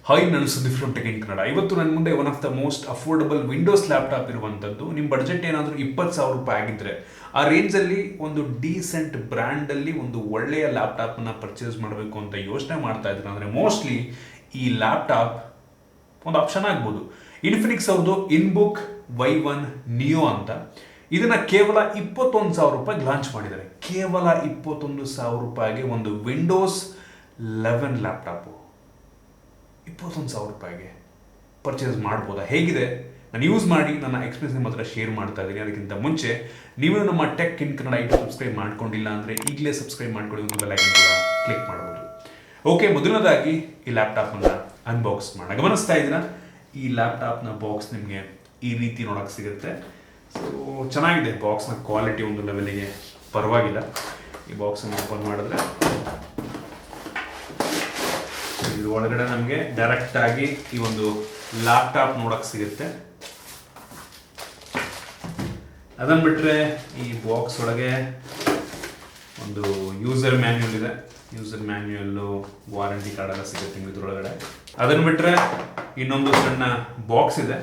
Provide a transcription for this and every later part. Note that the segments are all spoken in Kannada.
ಹಾಯ್, ನಾನು Sudeep from tech in Kannada. ಇವತ್ತು ನನ್ನ ಮುಂದೆ one of the most affordable Windows laptop ಇರುವಂಥದ್ದು. ನಿಮ್ಮ ಬಡ್ಜೆಟ್ ಏನಾದರೂ 20,000 ರೂಪಾಯಿ ಆಗಿದ್ದರೆ ಆ ರೇಂಜಲ್ಲಿ ಒಂದು ಡೀಸೆಂಟ್ ಬ್ರ್ಯಾಂಡಲ್ಲಿ ಒಂದು ಒಳ್ಳೆಯ ಲ್ಯಾಪ್ಟಾಪನ್ನು ಪರ್ಚೇಸ್ ಮಾಡಬೇಕು ಅಂತ ಯೋಚನೆ ಮಾಡ್ತಾ ಇದ್ದೀನಿ ಅಂದರೆ ಮೋಸ್ಟ್ಲಿ ಈ ಲ್ಯಾಪ್ಟಾಪ್ ಒಂದು ಆಪ್ಷನ್ ಆಗ್ಬೋದು. ಇನ್ಫಿನಿಕ್ಸ್ ಅವ್ರದ್ದು ಇನ್ಬುಕ್ Y1 ನಿಯೋ ಅಂತ. ಇದನ್ನು ಕೇವಲ 21,000 ರೂಪಾಯಿಗೆ ಲಾಂಚ್ ಮಾಡಿದ್ದಾರೆ. ಕೇವಲ 21,000 ರೂಪಾಯಿಗೆ ಒಂದು ವಿಂಡೋಸ್ 11 ಲ್ಯಾಪ್ಟಾಪು 21,000 ರೂಪಾಯಿಗೆ ಪರ್ಚೇಸ್ ಮಾಡ್ಬೋದಾ? ಹೇಗಿದೆ? ನಾನು ಯೂಸ್ ಮಾಡಿ ನನ್ನ ಎಕ್ಸ್ಪೀರಿಯನ್ಸ್ ನಿಮ್ಮ ಹತ್ರ ಶೇರ್ ಮಾಡ್ತಾ ಇದ್ದೀನಿ. ಅದಕ್ಕಿಂತ ಮುಂಚೆ ನೀವು ನಮ್ಮ ಟೆಕ್ ಇನ್ ಕನ್ನಡ ಸಬ್ಸ್ಕ್ರೈಬ್ ಮಾಡ್ಕೊಂಡಿಲ್ಲ ಅಂದರೆ ಈಗಲೇ ಸಬ್ಸ್ಕ್ರೈಬ್ ಮಾಡ್ಕೊಳ್ಳಿ, ಒಂದು ಬೆಲ್ ಐಕನ್ ಕೂಡ ಕ್ಲಿಕ್ ಮಾಡ್ಬೋದು. ಓಕೆ, ಮೊದಲನೇದಾಗಿ ಈ ಲ್ಯಾಪ್ಟಾಪನ್ನು ಅನ್ಬಾಕ್ಸ್ ಮಾಡೋಣ. ಗಮನಿಸ್ತಾ ಇದ್ದೀರಾ, ಈ ಲ್ಯಾಪ್ಟಾಪ್ನ ಬಾಕ್ಸ್ ನಿಮಗೆ ಈ ರೀತಿ ನೋಡೋಕೆ ಸಿಗುತ್ತೆ. ಸೊ ಚೆನ್ನಾಗಿದೆ, ಬಾಕ್ಸ್ನ ಕ್ವಾಲಿಟಿ ಒಂದು ಲೆವೆಲಿಗೆ ಪರವಾಗಿಲ್ಲ. ಈ ಬಾಕ್ಸನ್ನು ಓಪನ್ ಮಾಡಿದ್ರೆ ಇದ್ರ ಒಳಗಡೆ ನಮಗೆ ಡೈರೆಕ್ಟ್ ಆಗಿ ಈ ಒಂದು ಲ್ಯಾಪ್ಟಾಪ್ ನೋಡಕ್ ಸಿಗುತ್ತೆ. ಅದನ್ನ ಬಿಟ್ರೆ ಈ ಬಾಕ್ಸ್ ಒಳಗೆ ಒಂದು ಯೂಸರ್ ಮ್ಯಾನ್ಯುಯಲ್ ಇದೆ. ಯೂಸರ್ ಮ್ಯಾನ್ಯುಯಲ್ಲು, ವಾರಂಟಿ ಕಾರ್ಡ್ ಎಲ್ಲ ಸಿಗುತ್ತೆ ಇದ್ರೊಳಗಡೆ. ಅದನ್ನ ಬಿಟ್ರೆ ಇನ್ನೊಂದು ಸಣ್ಣ ಬಾಕ್ಸ್ ಇದೆ.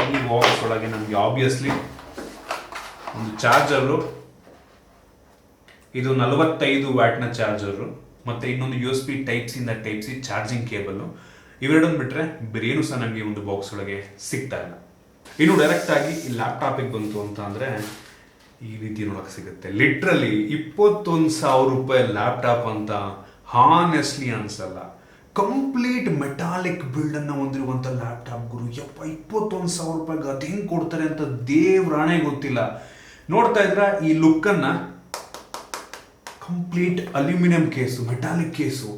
ಈ ಬಾಕ್ಸ್ ಒಳಗೆ ನಮಗೆ ಆಬ್ವಿಯಸ್ಲಿ ಒಂದು ಚಾರ್ಜರು, ಇದು 45 ವ್ಯಾಟ್ನ ಚಾರ್ಜರು, ಮತ್ತು ಇನ್ನೊಂದು USB type C charging cable. ಇವೆರಡನ್ನು ಬಿಟ್ಟರೆ ಬೇರೆ ಏನು ಸಹ ನಮಗೆ ಒಂದು ಬಾಕ್ಸ್ ಒಳಗೆ ಸಿಗ್ತಾ ಇಲ್ಲ. ಇನ್ನು ಡೈರೆಕ್ಟಾಗಿ ಈ ಲ್ಯಾಪ್ಟಾಪಿಗೆ ಬಂತು ಅಂತ ಅಂದರೆ ಈ ರೀತಿ ನೋಡೋಕೆ ಸಿಗುತ್ತೆ. ಲಿಟ್ರಲಿ 21,000 ರೂಪಾಯಿ ಲ್ಯಾಪ್ಟಾಪ್ ಅಂತ ಹಾನೆಸ್ಟ್ಲಿ ಅನ್ಸಲ್ಲ. ಕಂಪ್ಲೀಟ್ ಮೆಟಾಲಿಕ್ ಬಿಲ್ಡನ್ನು ಹೊಂದಿರುವಂಥ ಲ್ಯಾಪ್ಟಾಪ್ ಗುರು. 21,000 ರೂಪಾಯಿಗೆ ಅದು ಹೆಂಗೆ ಕೊಡ್ತಾರೆ ಅಂತ ದೇವ್ರಾಣೆ ಗೊತ್ತಿಲ್ಲ. ನೋಡ್ತಾ ಇದ್ರೆ ಈ ಲುಕ್ಕನ್ನು, complete aluminium case, metallic case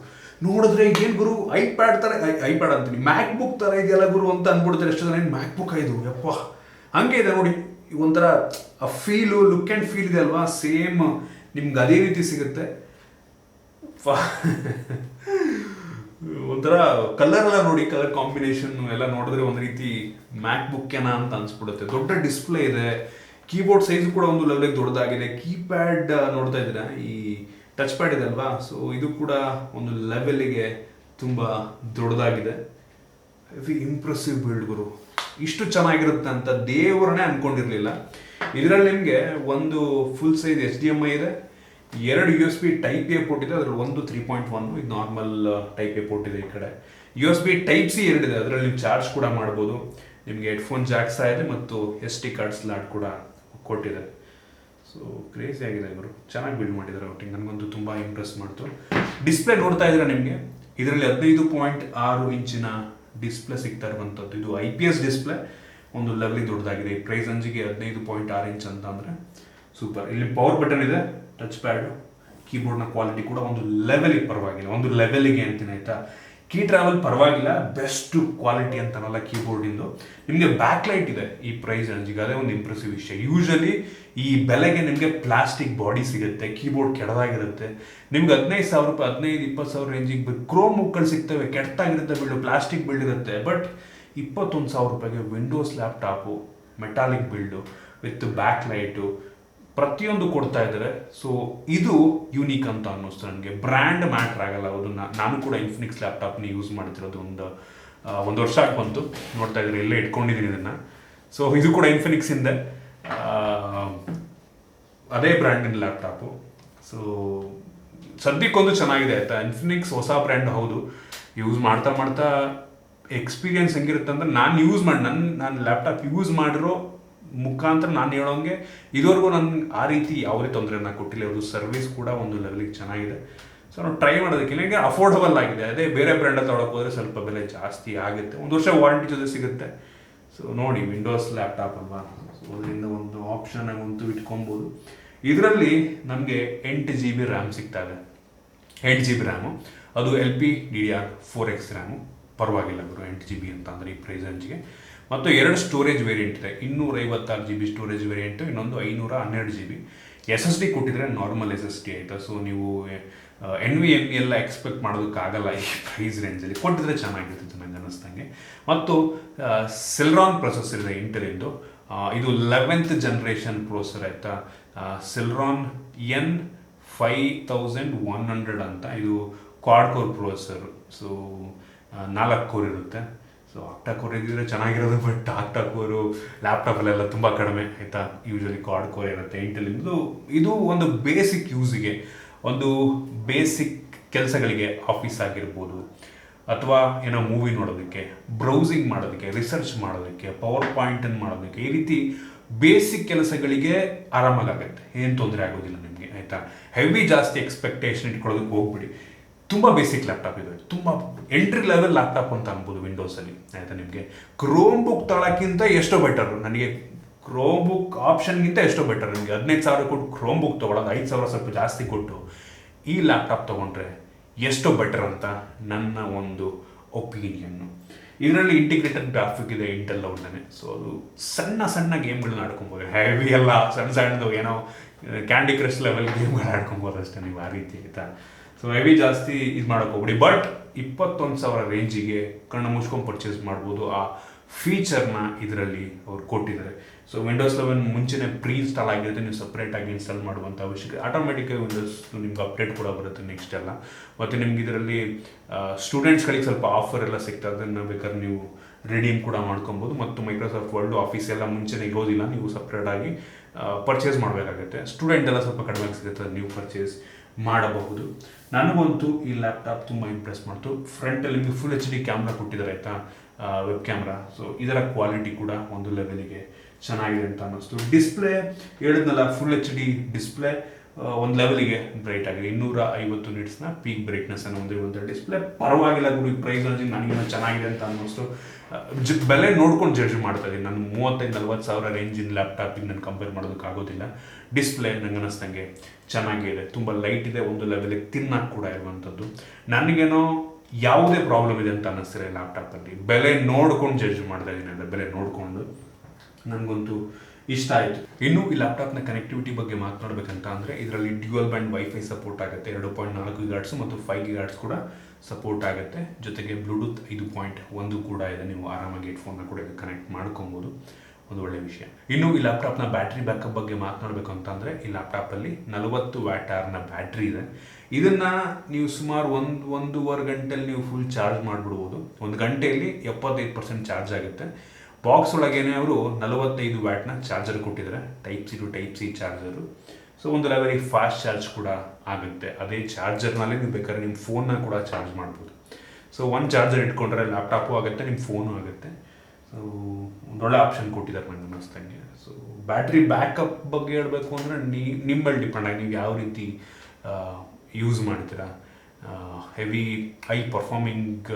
ನೋಡಿದ್ರೆ ಏನು ಗುರು, ಐಪ್ಯಾಡ್ ಅಂತೀನಿ, ಮ್ಯಾಕ್ಬುಕ್ ಥರ ಇದೆಯಲ್ಲ ಗುರು ಅಂತ ಅಂದ್ಬಿಡ್ತಾರೆ. ಎಷ್ಟು ಜನ ಮ್ಯಾಕ್ಬುಕ್ ಇದು ಯಪ್ಪ ಹಂಗೆ ಇದೆ ನೋಡಿ. ಒಂಥರ ಆ ಫೀಲು, ಲುಕ್ ಆ್ಯಂಡ್ ಫೀಲ್ ಇದೆ ಅಲ್ವಾ, ಸೇಮ್ ನಿಮ್ಗೆ ಅದೇ ರೀತಿ ಸಿಗುತ್ತೆ. ಒಂಥರ ಕಲರ್ ಎಲ್ಲ ನೋಡಿ, ಕಲರ್ ಕಾಂಬಿನೇಷನ್ ಎಲ್ಲ ನೋಡಿದ್ರೆ ಒಂದು ರೀತಿ ಮ್ಯಾಕ್ಬುಕ್ ಏನಾ ಅಂತ ಅನ್ಸ್ಬಿಡುತ್ತೆ. ದೊಡ್ಡ ಡಿಸ್ಪ್ಲೇ ಇದೆ, ಕೀಬೋರ್ಡ್ ಸೈಜ್ ಕೂಡ ಒಂದು ಲೆವೆಲ್ಗೆ ದೊಡ್ಡದಾಗಿದೆ. ಕೀಪ್ಯಾಡ್ ನೋಡ್ತಾ ಇದ್ದೀರಾ, ಈ ಟಚ್ ಪ್ಯಾಡ್ ಇದೆ ಅಲ್ವಾ, ಸೊ ಇದು ಕೂಡ ಒಂದು ಲೆವೆಲ್ಗೆ ತುಂಬ ದೊಡ್ಡದಾಗಿದೆ. ಹೆವಿ ಇಂಪ್ರೆಸಿವ್ ಬಿಲ್ಡ್ ಗುರು. ಇಷ್ಟು ಚೆನ್ನಾಗಿರುತ್ತೆ ಅಂತ ದೇವರನ್ನೇ ಅಂದ್ಕೊಂಡಿರಲಿಲ್ಲ. ಇದರಲ್ಲಿ ನಿಮಗೆ ಒಂದು ಫುಲ್ ಸೈಜ್ HDMI ಇದೆ, 2 USB ಟೈಪ್ ಎ ಪೋರ್ಟ್ ಇದೆ, ಅದರಲ್ಲಿ ಒಂದು 3.1, ಇದು ನಾರ್ಮಲ್ ಟೈಪ್ ಎ ಪೋರ್ಟ್ ಇದೆ. ಈ ಕಡೆ USB ಟೈಪ್ ಸಿ 2 ಇದೆ, ಅದರಲ್ಲಿ ನೀವು ಚಾರ್ಜ್ ಕೂಡ ಮಾಡ್ಬೋದು. ನಿಮಗೆ ಹೆಡ್ಫೋನ್ ಜಾಕ್ ಸಹ ಇದೆ ಮತ್ತು SD ಕಾರ್ಡ್ ಸ್ಲಾಟ್ ಕೂಡ ಕೊಟ್ಟಿದೆ. ಸೊ ಕ್ರೇಜಿ ಆಗಿದೆ ಇವರು, ಚೆನ್ನಾಗಿ ಬಿಲ್ಡ್ ಮಾಡಿದ್ದಾರೆ ಒಟ್ಟಿಗೆ. ನನಗಂತೂ ತುಂಬ ಇಂಪ್ರೆಸ್ ಮಾಡ್ತು. ಡಿಸ್ಪ್ಲೇ ನೋಡ್ತಾ ಇದ್ದೀರಾ, ನಿಮಗೆ ಇದರಲ್ಲಿ 15.6 ಇಂಚಿನ ಡಿಸ್ಪ್ಲೇ ಸಿಗ್ತಾ ಇರುವಂಥದ್ದು. ಇದು IPS ಡಿಸ್ಪ್ಲೇ, ಒಂದು ಲೆವೆಲಿಗೆ ದೊಡ್ಡದಾಗಿದೆ. ಈ ಪ್ರೈಸ್ ರೇಂಜಿಗೆ 15.6 ಇಂಚ್ ಅಂತ ಅಂದರೆ ಸೂಪರ್. ಇಲ್ಲಿ ಪವರ್ ಬಟನ್ ಇದೆ, ಟಚ್ ಪ್ಯಾಡು, ಕೀಬೋರ್ಡ್ನ ಕ್ವಾಲಿಟಿ ಕೂಡ ಒಂದು ಲೆವೆಲಿಗೆ ಪರವಾಗಿಲ್ಲ, ಒಂದು ಲೆವೆಲಿಗೆ ಅಂತೀನಿ ಆಯಿತಾ. ಕೀ ಟ್ರಾವೆಲ್ ಪರವಾಗಿಲ್ಲ, ಬೆಸ್ಟ್ ಕ್ವಾಲಿಟಿ ಅಂತನಲ್ಲ ಕೀಬೋರ್ಡಿಂದು. ನಿಮಗೆ ಬ್ಯಾಕ್ ಲೈಟ್ ಇದೆ ಈ ಪ್ರೈಸ್ ರೇಂಜಿಗೆ, ಅದೇ ಒಂದು ಇಂಪ್ರೆಸಿವ್ ವಿಷಯ. ಯೂಶಲಿ ಈ ಬೆಲೆಗೆ ನಿಮಗೆ ಪ್ಲಾಸ್ಟಿಕ್ ಬಾಡಿ ಸಿಗುತ್ತೆ, ಕೀಬೋರ್ಡ್ ಕೆಡದಾಗಿರುತ್ತೆ. ನಿಮ್ಗೆ 15,000 ರೂಪಾಯಿ, 15-20,000 ರೇಂಜಿಗೆ ಕ್ರೋಮ್ ಮುಕ್ಕಳು ಸಿಗ್ತವೆ, ಕೆಟ್ಟಾಗಿರುತ್ತೆ ಬಿಲ್ಡು, ಪ್ಲಾಸ್ಟಿಕ್ ಬಿಲ್ಡ್ ಇರುತ್ತೆ. ಬಟ್ 21,000 ರೂಪಾಯಿಗೆ Windows laptop, metallic build with back light, ಪ್ರತಿಯೊಂದು ಕೊಡ್ತಾ ಇದ್ದಾರೆ. ಸೊ ಇದು ಯೂನಿಕ್ ಅಂತ ಅನ್ನಿಸ್ತು ನನಗೆ. ಬ್ರ್ಯಾಂಡ್ ಮ್ಯಾಟ್ರ್ ಆಗಲ್ಲ. ಹೌದು, ನಾನು ಕೂಡ ಇನ್ಫಿನಿಕ್ಸ್ ಲ್ಯಾಪ್ಟಾಪ್ನ ಯೂಸ್ ಮಾಡ್ತಿರೋದು ಒಂದು ವರ್ಷ ಆಗಿ ಬಂತು. ನೋಡ್ತಾ ಇದ್ರೆ ಇಲ್ಲೇ ಇಟ್ಕೊಂಡಿದ್ದೀನಿ ಇದನ್ನು. ಸೊ ಇದು ಕೂಡ ಇನ್ಫಿನಿಕ್ಸಿಂದ ಅದೇ ಬ್ರ್ಯಾಂಡಿನ ಲ್ಯಾಪ್ಟಾಪು. ಸೊ ಸದ್ಯಕ್ಕೊಂದು ಚೆನ್ನಾಗಿದೆ ಆಯಿತಾ. ಇನ್ಫಿನಿಕ್ಸ್ ಹೊಸ ಬ್ರ್ಯಾಂಡ್ ಹೌದು, ಯೂಸ್ ಮಾಡ್ತಾ ಎಕ್ಸ್ಪೀರಿಯನ್ಸ್ ಹೆಂಗಿರುತ್ತೆ ಅಂದರೆ, ನಾನು ಲ್ಯಾಪ್ಟಾಪ್ ಯೂಸ್ ಮಾಡಿರೋ ಮುಖಾಂತರ ನಾನು ಹೇಳೋಂಗೆ ಇದುವರೆಗೂ ನನಗೆ ಆ ರೀತಿ ಯಾವುದೇ ತೊಂದರೆನ ಕೊಟ್ಟಿಲ್ಲ. ಇವ್ರದ್ದು ಸರ್ವಿಸ್ ಕೂಡ ಒಂದು ಲೆವೆಲಿಗೆ ಚೆನ್ನಾಗಿದೆ. ಸೊ ನಾವು ಟ್ರೈ ಮಾಡೋದಕ್ಕಿಲ್ಲ, ಈಗ ಅಫೋರ್ಡಬಲ್ ಆಗಿದೆ. ಅದೇ ಬೇರೆ ಬ್ರ್ಯಾಂಡ್ ತೊಗೊಳಕ್ಕೆ ಹೋದರೆ ಸ್ವಲ್ಪ ಬೆಲೆ ಜಾಸ್ತಿ ಆಗುತ್ತೆ. 1 ವರ್ಷ ವಾರಂಟಿ ಜೊತೆ ಸಿಗುತ್ತೆ. ಸೊ ನೋಡಿ, ವಿಂಡೋಸ್ ಲ್ಯಾಪ್ಟಾಪ್ ಅಲ್ವಾ, ಸೊ ಅದರಿಂದ ಒಂದು ಆಪ್ಷನ್ ಆಗಂತೂ ಇಟ್ಕೊಬೋದು. ಇದರಲ್ಲಿ ನಮಗೆ 8 GB ರ್ಯಾಮ್ ಸಿಗ್ತಾ ಇದೆ. 8 GB ರ್ಯಾಮು, ಅದು LPDDR4X ರ್ಯಾಮು. ಪರವಾಗಿಲ್ಲ ಗುರು, 8 GB ಅಂತ ಅಂದರೆ ಈ ಪ್ರೈಸ್ ರೇಂಜ್ಗೆ. ಮತ್ತು 2 ಸ್ಟೋರೇಜ್ ವೇರಿಯಂಟ್ ಇದೆ, 256 GB ಸ್ಟೋರೇಜ್ ವೇರಿಯಂಟು, ಇನ್ನೊಂದು 512 GB. SSD ಕೊಟ್ಟಿದ್ರೆ ನಾರ್ಮಲ್ SSD ಆಯಿತಾ. ಸೊ ನೀವು NVMe ಎಲ್ಲ ಎಕ್ಸ್ಪೆಕ್ಟ್ ಮಾಡೋದಕ್ಕಾಗಲ್ಲ ಈ ಪ್ರೈಸ್ ರೇಂಜಲ್ಲಿ. ಕೊಟ್ಟಿದ್ರೆ ಚೆನ್ನಾಗಿರ್ತಿತ್ತು ನನಗೆ ಅನ್ನಿಸ್ದಂಗೆ. ಮತ್ತು ಸೆಲ್ರಾನ್ ಪ್ರೊಸೆಸರ್ ಇದೆ ಇಂಟೆಲಿಂದು. ಇದು 11th ಜನರೇಷನ್ ಪ್ರೊಸೆಸರ್ ಆಯಿತಾ. ಸೆಲ್ರಾನ್ N5100 ಅಂತ, ಇದು Quad core processor. So 4 core ಇರುತ್ತೆ. ಸೊ ಆಕ್ಟಾ ಕೋರ್ ಇದ್ದಿದ್ರೆ ಚೆನ್ನಾಗಿರೋದು, ಬಟ್ ಆಕ್ಟಾ ಕೋರು ಲ್ಯಾಪ್ಟಾಪಲ್ಲೆಲ್ಲ ತುಂಬ ಕಡಿಮೆ ಆಯಿತಾ. ಯೂಶ್ವಲಿ ಕ್ವಾಡ್ ಕೋರ್ ಇರುತ್ತೆ ಇಂಟೆಲಿಂದು. ಇದು ಒಂದು ಬೇಸಿಕ್ ಯೂಸಿಗೆ, ಒಂದು ಬೇಸಿಕ್ ಕೆಲಸಗಳಿಗೆ, ಆಫೀಸ್ ಆಗಿರ್ಬೋದು ಅಥವಾ ಏನೋ ಮೂವಿ ನೋಡೋದಕ್ಕೆ, ಬ್ರೌಸಿಂಗ್ ಮಾಡೋದಕ್ಕೆ, ರಿಸರ್ಚ್ ಮಾಡೋದಕ್ಕೆ, ಪವರ್ ಪಾಯಿಂಟನ್ನು ಮಾಡೋದಕ್ಕೆ, ಈ ರೀತಿ ಬೇಸಿಕ್ ಕೆಲಸಗಳಿಗೆ ಆರಾಮಾಗುತ್ತೆ, ಏನು ತೊಂದರೆ ಆಗೋದಿಲ್ಲ ನಿಮಗೆ ಆಯಿತಾ. ಹೆವಿ ಜಾಸ್ತಿ ಎಕ್ಸ್ಪೆಕ್ಟೇಷನ್ ಇಟ್ಕೊಳ್ಳೋದಕ್ಕೆ ಹೋಗ್ಬಿಡಿ. ತುಂಬ ಬೇಸಿಕ್ ಲ್ಯಾಪ್ಟಾಪ್ ಇದೆ, ತುಂಬ ಎಂಟ್ರಿ ಲೆವೆಲ್ ಲ್ಯಾಪ್ಟಾಪ್ ಅಂತ ಅನ್ಬೋದು ವಿಂಡೋಸಲ್ಲಿ ಆಯಿತಾ. ನಿಮಗೆ ಕ್ರೋಮ್ ಬುಕ್ ತಗೊಳ್ಳೋಕ್ಕಿಂತ ಎಷ್ಟೋ ಬೆಟರು, ನನಗೆ ಕ್ರೋಮ್ ಬುಕ್ ಆಪ್ಷನ್ಗಿಂತ ಎಷ್ಟೋ ಬೆಟರ್. ನಿಮಗೆ 15,000 ಕೊಟ್ಟು ಕ್ರೋಮ್ ಬುಕ್ ತೊಗೊಳೋದು 5,000 ಸ್ವಲ್ಪ ಜಾಸ್ತಿ ಕೊಟ್ಟು ಈ ಲ್ಯಾಪ್ಟಾಪ್ ತೊಗೊಂಡ್ರೆ ಎಷ್ಟೋ ಬೆಟರ್ ಅಂತ ನನ್ನ ಒಂದು ಒಪಿನಿಯನ್ನು. ಇದರಲ್ಲಿ ಇಂಟಿಗ್ರೇಟೆಡ್ ಗ್ರಾಫಿಕ್ ಇದೆ ಇಂಟೆಲ್ ಅವ್ರನ್ನೇ. ಸೊ ಅದು ಸಣ್ಣ ಸಣ್ಣ ಗೇಮ್ಗಳನ್ನ ಆಡ್ಕೊಬೋದು, ಹೆವಿ ಎಲ್ಲ ಸಣ್ಣ ಸಣ್ಣದು ಏನೋ ಕ್ಯಾಂಡಿ ಕ್ರಶ್ ಲೆವೆಲ್ ಗೇಮ್ಗಳು ಆಡ್ಕೊಬೋದು ಅಷ್ಟೇ ನೀವು, ಆ ರೀತಿ ಆಯಿತಾ. ಸೊ ಹೆವಿ ಜಾಸ್ತಿ ಇದು ಮಾಡೋಕೆ ಹೋಗ್ಬಿಡಿ. ಬಟ್ 21,000 ರೇಂಜಿಗೆ ಕಣ್ಣು ಮುಚ್ಕೊಂಡು ಪರ್ಚೇಸ್ ಮಾಡ್ಬೋದು. ಆ ಫೀಚರ್ನ ಇದರಲ್ಲಿ ಅವ್ರು ಕೊಟ್ಟಿದ್ದಾರೆ. ಸೊ ವಿಂಡೋಸ್ 11 ಮುಂಚೆನೇ ಪ್ರೀ ಇನ್ಸ್ಟಾಲ್ ಆಗಿರುತ್ತೆ, ನೀವು ಸಪ್ರೇಟಾಗಿ ಇನ್ಸ್ಟಾಲ್ ಮಾಡುವಂಥ ಅವಶ್ಯಕತೆ. ಆಟೋಮೆಟಿಕಾಗಿ ವಿಂಡೋಸ್ ನಿಮ್ಗೆ ಅಪ್ಡೇಟ್ ಕೂಡ ಬರುತ್ತೆ ನೆಕ್ಸ್ಟ್ ಎಲ್ಲ. ಮತ್ತು ನಿಮ್ಗೆ ಇದರಲ್ಲಿ ಸ್ಟೂಡೆಂಟ್ಸ್ಗಳಿಗೆ ಸ್ವಲ್ಪ ಆಫರ್ ಎಲ್ಲ ಸಿಗ್ತದೆ, ಅದನ್ನು ಬೇಕಾದ್ರೆ ನೀವು ರಿಡೀಮ್ ಕೂಡ ಮಾಡ್ಕೊಬೋದು. ಮತ್ತು ಮೈಕ್ರೋಸಾಫ್ಟ್ ವರ್ಡ್ ಆಫೀಸ್ ಎಲ್ಲ ಮುಂಚೆನೇ ಇರೋದಿಲ್ಲ, ನೀವು ಸಪ್ರೇಟಾಗಿ ಪರ್ಚೇಸ್ ಮಾಡಬೇಕಾಗುತ್ತೆ. ಸ್ಟೂಡೆಂಟ್ ಎಲ್ಲ ಸ್ವಲ್ಪ ಕಡಿಮೆ ಸಿಗುತ್ತೆ, ನೀವು ಪರ್ಚೇಸ್ ಮಾಡಬಹುದು. ನನಗಂತೂ ಈ ಲ್ಯಾಪ್ಟಾಪ್ ತುಂಬ ಇಂಪ್ರೆಸ್ ಮಾಡ್ತು. ಫ್ರಂಟಲ್ಲಿ ನಿಮಗೆ ಫುಲ್ HD ಕ್ಯಾಮ್ರಾ ಕೊಟ್ಟಿದ್ದಾರೆ ಆಯಿತಾ, ವೆಬ್ ಕ್ಯಾಮ್ರಾ. ಸೊ ಇದರ ಕ್ವಾಲಿಟಿ ಕೂಡ ಒಂದು ಲೆವೆಲಿಗೆ ಚೆನ್ನಾಗಿದೆ ಅಂತ ಅನ್ನಿಸ್ತು. ಡಿಸ್ಪ್ಲೇ ಹೇಳಿದ್ನಲ್ಲ, ಫುಲ್ HD ಡಿಸ್ಪ್ಲೇ, ಒಂದು ಲೆವೆಲಿಗೆ ಬ್ರೈಟ್ ಆಗಿದೆ. 250 ನಿಟ್ಸ್ನ ಪೀಕ್ ಬ್ರೈಟ್ನೆಸ್ ಅನ್ನು ಹೊಂದಿರುವಂಥ ಡಿಸ್ಪ್ಲೇ. ಪರವಾಗಿಲ್ಲ ಗುಡಿ, ಪ್ರೈಸ್ ರೇಂಜಿಗೆ ನನಗೇನೋ ಚೆನ್ನಾಗಿದೆ ಅಂತ ಅನ್ನಿಸ್ತು. ಬೆಲೆ ನೋಡ್ಕೊಂಡು ಜಡ್ಜ್ ಮಾಡ್ತಾ ಇದ್ದೀನಿ ನಾನು. 35-40 ಸಾವಿರ ರೇಂಜಿನ ಲ್ಯಾಪ್ಟಾಪಿಗೆ ನಾನು ಕಂಪೇರ್ ಮಾಡೋದಕ್ಕಾಗೋದಿಲ್ಲ. ಡಿಸ್ಪ್ಲೇ ನಂಗೆ ಅನ್ನಿಸ್ದಂಗೆ ಚೆನ್ನಾಗಿದೆ, ತುಂಬ ಲೈಟ್ ಇದೆ, ಒಂದು ಲೆವೆಲಿಗೆ ತಿನ್ನಕ್ಕೆ ಕೂಡ ಇರುವಂಥದ್ದು. ನನಗೇನೋ ಯಾವುದೇ ಪ್ರಾಬ್ಲಮ್ ಇದೆ ಅಂತ ಅನ್ನಿಸ್ತಿರ ಲ್ಯಾಪ್ಟಾಪಲ್ಲಿ. ಬೆಲೆ ನೋಡ್ಕೊಂಡು ಜಡ್ಜ್ ಮಾಡ್ತಾ ಇದ್ದೀನಿ, ಅಂದರೆ ಬೆಲೆ ನೋಡಿಕೊಂಡು ನನಗಂತೂ ಇಷ್ಟ ಆಯಿತು. ಇನ್ನು ಈ ಲ್ಯಾಪ್ಟಾಪ್ನ ಕನೆಕ್ಟಿವಿಟಿ ಬಗ್ಗೆ ಮಾತನಾಡಬೇಕಂತ ಅಂದರೆ ಇದರಲ್ಲಿ ಡ್ಯುಯಲ್ ಬ್ಯಾಂಡ್ ವೈಫೈ ಸಪೋರ್ಟ್ ಆಗುತ್ತೆ, 2.4 GHz ಮತ್ತು 5 GHz ಕೂಡ ಸಪೋರ್ಟ್ ಆಗುತ್ತೆ. ಜೊತೆಗೆ ಬ್ಲೂಟೂತ್ 5.1 ಕೂಡ ಇದೆ, ನೀವು ಆರಾಮಾಗಿ ಹೆಡ್ಫೋನ್ನ ಕೂಡ ಕನೆಕ್ಟ್ ಮಾಡ್ಕೊಬೋದು, ಒಂದು ಒಳ್ಳೆಯ ವಿಷಯ. ಇನ್ನು ಈ ಲ್ಯಾಪ್ಟಾಪ್ನ ಬ್ಯಾಟ್ರಿ ಬ್ಯಾಕಪ್ ಬಗ್ಗೆ ಮಾತನಾಡಬೇಕು ಅಂತ ಅಂದರೆ ಈ ಲ್ಯಾಪ್ಟಾಪಲ್ಲಿ 40 ವ್ಯಾಟ್ ಬ್ಯಾಟ್ರಿ ಇದೆ. ಇದನ್ನು ನೀವು ಸುಮಾರು 1-1.5 ಗಂಟೆಯಲ್ಲಿ ನೀವು ಫುಲ್ ಚಾರ್ಜ್ ಮಾಡಿಬಿಡ್ಬೋದು. 1 ಗಂಟೆಯಲ್ಲಿ 75% ಚಾರ್ಜ್ ಆಗುತ್ತೆ. ಬಾಕ್ಸ್ ಒಳಗೇನೆ ಅವರು 45 ವ್ಯಾಟ್ನ ಚಾರ್ಜರ್ ಕೊಟ್ಟಿದ್ದಾರೆ, type C to type C charger. So ಒಂದು ಲೆವೆಲಿಗೆ ಫಾಸ್ಟ್ ಚಾರ್ಜ್ ಕೂಡ ಆಗುತ್ತೆ. ಅದೇ ಚಾರ್ಜರ್ನಲ್ಲಿ ನೀವು ಬೇಕಾದ್ರೆ ನಿಮ್ಮ ಫೋನ್ನ ಕೂಡ ಚಾರ್ಜ್ ಮಾಡ್ಬೋದು. ಸೊ ಒಂದು ಚಾರ್ಜರ್ ಇಟ್ಕೊಂಡ್ರೆ ಲ್ಯಾಪ್ಟಾಪು ಆಗುತ್ತೆ, ನಿಮ್ಮ ಫೋನು ಆಗುತ್ತೆ. ಸೊ ಒಂದೊಳ್ಳೆ ಆಪ್ಷನ್ ಕೊಟ್ಟಿದ್ದಾರೆ ನನಗೆ ಅನ್ನಿಸ್ದಂಗೆ. ಸೊ ಬ್ಯಾಟ್ರಿ ಬ್ಯಾಕಪ್ ಬಗ್ಗೆ ಹೇಳಬೇಕು ಅಂದರೆ ನಿಮ್ಮ ಮೇಲೆ ಡಿಪೆಂಡ್ ಆಗಿ ನೀವು ಯಾವ ರೀತಿ ಯೂಸ್ ಮಾಡ್ತೀರಾ. ಹೆವಿ ಹೈ ಪರ್ಫಾರ್ಮಿಂಗ್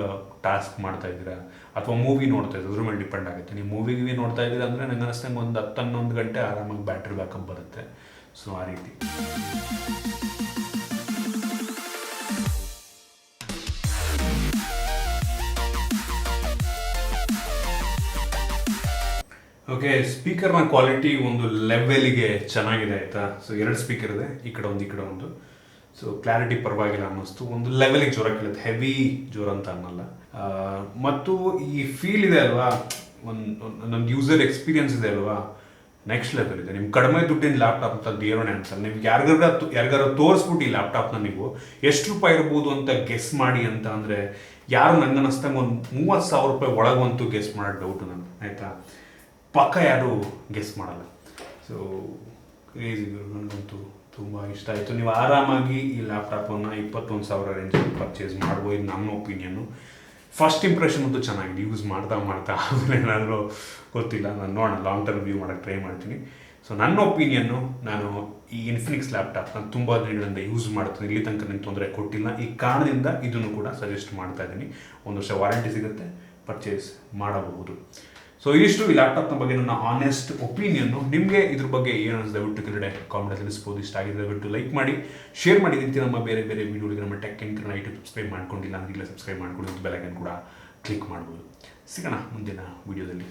ಟಾಸ್ಕ್ ಮಾಡ್ತಾ ಇದ್ದೀರಾ ಅಥವಾ ಮೂವಿ ನೋಡ್ತಾ ಇದ್ದೀರಾ, ಅದ್ರ ಮೇಲೆ ಡಿಪೆಂಡ್ ಆಗುತ್ತೆ. ನೀವು ಮೂವಿ ನೋಡ್ತಾ ಇದ್ದೀರಾ ಅಂದರೆ ನನಗೆ ಅನ್ನಿಸ್ತಂಗೆ ಒಂದು 10-11 ಗಂಟೆ ಆರಾಮಾಗಿ ಬ್ಯಾಟ್ರಿ ಬ್ಯಾಕಪ್ ಬರುತ್ತೆ. ಸೊ ಆ ರೀತಿ. ಓಕೆ, ಸ್ಪೀಕರ್ನ ಕ್ವಾಲಿಟಿ ಒಂದು ಲೆವೆಲಿಗೆ ಚೆನ್ನಾಗಿದೆ ಆಯಿತಾ. ಸೊ 2 ಸ್ಪೀಕರ್ ಇದೆ, ಈ ಕಡೆ ಒಂದು. ಸೊ ಕ್ಲಾರಿಟಿ ಪರವಾಗಿಲ್ಲ ಅನ್ನಿಸ್ತು, ಒಂದು ಲೆವೆಲಿಗೆ ಜ್ವರ ಕೇಳುತ್ತೆ, ಹೆವಿ ಜ್ವರ ಅಂತ ಅನ್ನಲ್ಲ. ಮತ್ತು ಈ ಫೀಲ್ ಇದೆ ಅಲ್ವಾ, ಒಂದು ಯೂಸರ್ ಎಕ್ಸ್ಪೀರಿಯನ್ಸ್ ಇದೆ ಅಲ್ವಾ, ನೆಕ್ಸ್ಟ್ ಲೆವೆಲ್ ಇದೆ. ನಿಮ್ಗೆ ಕಡಿಮೆ ದುಡ್ಡಿನ ಲ್ಯಾಪ್ಟಾಪ್ ಅಂತ ದೇವರಣೆ ಅನ್ಸಲ್ಲ. ನಿಮ್ಗೆ ಯಾರಿಗಾರು ತೋರಿಸ್ಬಿಟ್ಟು ಈ ಲ್ಯಾಪ್ಟಾಪ್ನ ನೀವು ಎಷ್ಟು ರೂಪಾಯಿ ಇರ್ಬೋದು ಅಂತ ಗೆಸ್ ಮಾಡಿ ಅಂತ ಅಂದರೆ ಯಾರು ನಂಗೆ ಅನ್ನಿಸ್ತಂಗೆ ಒಂದು 30,000 ರೂಪಾಯಿ ಒಳಗಂತೂ ಗೆಸ್ ಮಾಡೋ ಡೌಟು ನಾನು ಆಯಿತಾ. ಪಕ್ಕ ಯಾರು ಗೆಸ್ ಮಾಡಲ್ಲ. ಸೊ ಕ್ರೇಜಿ, ನನಗಂತೂ ತುಂಬ ಇಷ್ಟ ಆಯಿತು. ನೀವು ಆರಾಮಾಗಿ ಈ ಲ್ಯಾಪ್ಟಾಪನ್ನು 21,000 ರೇಂಜಲ್ಲಿ ಪರ್ಚೇಸ್ ಮಾಡ್ಬೋದು, ಇದು ನನ್ನ ಒಪಿನಿಯನ್ನು. ಫಸ್ಟ್ ಇಂಪ್ರೆಷನ್ ಅಂತೂ ಚೆನ್ನಾಗಿದೆ, ಯೂಸ್ ಮಾಡ್ತಾ ಆಮೇಲೆ ಏನಾದರೂ ಗೊತ್ತಿಲ್ಲ, ನಾನು ನೋಡೋಣ, ಲಾಂಗ್ ಟರ್ಮ್ ವ್ಯೂ ಮಾಡೋಕ್ಕೆ ಟ್ರೈ ಮಾಡ್ತೀನಿ. ಸೊ ನನ್ನ ಒಪಿನಿಯನ್ನು, ನಾನು ಈ ಇನ್ಫಿನಿಕ್ಸ್ ಲ್ಯಾಪ್ಟಾಪ್ನ ತುಂಬ ದಿನಗಳಿಂದ ಯೂಸ್ ಮಾಡ್ತೀನಿ, ಇಲ್ಲಿ ತನಕ ನನಗೆ ತೊಂದರೆ ಕೊಟ್ಟಿಲ್ಲ. ಈ ಕಾರಣದಿಂದ ಇದನ್ನು ಕೂಡ ಸಜೆಸ್ಟ್ ಮಾಡ್ತಾ ಇದ್ದೀನಿ. 1 ವರ್ಷ ವಾರಂಟಿ ಸಿಗುತ್ತೆ, ಪರ್ಚೇಸ್ ಮಾಡಬಹುದು. ಸೊ ಇಷ್ಟು ಈ ಲ್ಯಾಪ್ಟಾಪ್ನ ಬಗ್ಗೆ ನನ್ನ ಆನೆಸ್ಟ್ ಒಪಿನಿಯನ್ನು. ನಿಮಗೆ ಇದ್ರ ಬಗ್ಗೆ ಏನು ಅನಿಸ್ತು ದಯವಿಟ್ಟು ಕೆಳಗಡೆ ಕಾಮೆಂಟ್ ತಿಳಿಸ್ಬೋದು. ಇಷ್ಟ ಆಗಿದೆ ದಯವಿಟ್ಟು ಲೈಕ್ ಮಾಡಿ, ಶೇರ್ ಮಾಡಿ. ರೀತಿ ನಮ್ಮ ಬೇರೆ ವೀಡಿಯೋಗಳಿಗೆ ನಮ್ಮ tech in Kannada YouTube subscribe ಮಾಡ್ಕೊಂಡಿಲ್ಲ ಅಂದರೆ ಇಲ್ಲ ಸಬ್ಸ್ಕ್ರೈಬ್ ಮಾಡ್ಕೊಂಡು ಬೆಲ್ ಐಕಾನ್ ಕೂಡ ಕ್ಲಿಕ್ ಮಾಡ್ಬೋದು. ಸಿಗೋಣ ಮುಂದಿನ ವೀಡಿಯೋದಲ್ಲಿ.